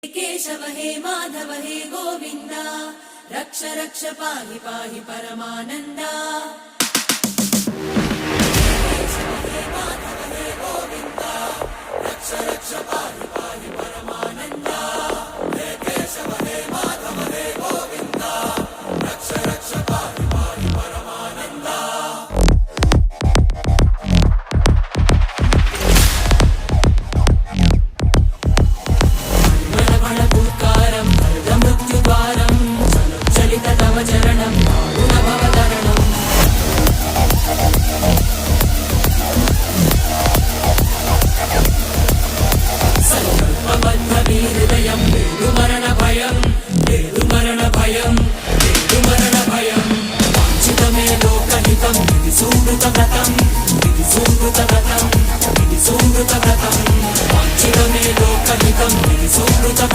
केशव हे माधव हे गोविंद रक्ष रक्ष पाहि पाहि परमानंदा। केशव हे माधव हे गोविंद रक्ष रक्ष पाहि पाहि परमानंदा। हे केशव हे माधव हे गोविंद रक्ष रक्ष पाहि पाहि परमानंदा। चरणं भवतरणं संकल्पबद्धवीहृदयं वेदुमरणभयं वाञ्छितमे लोकहितं विधि सुहृतव्रतं वाञ्छितमे लोकहितं विधि सुहृतव्रतं।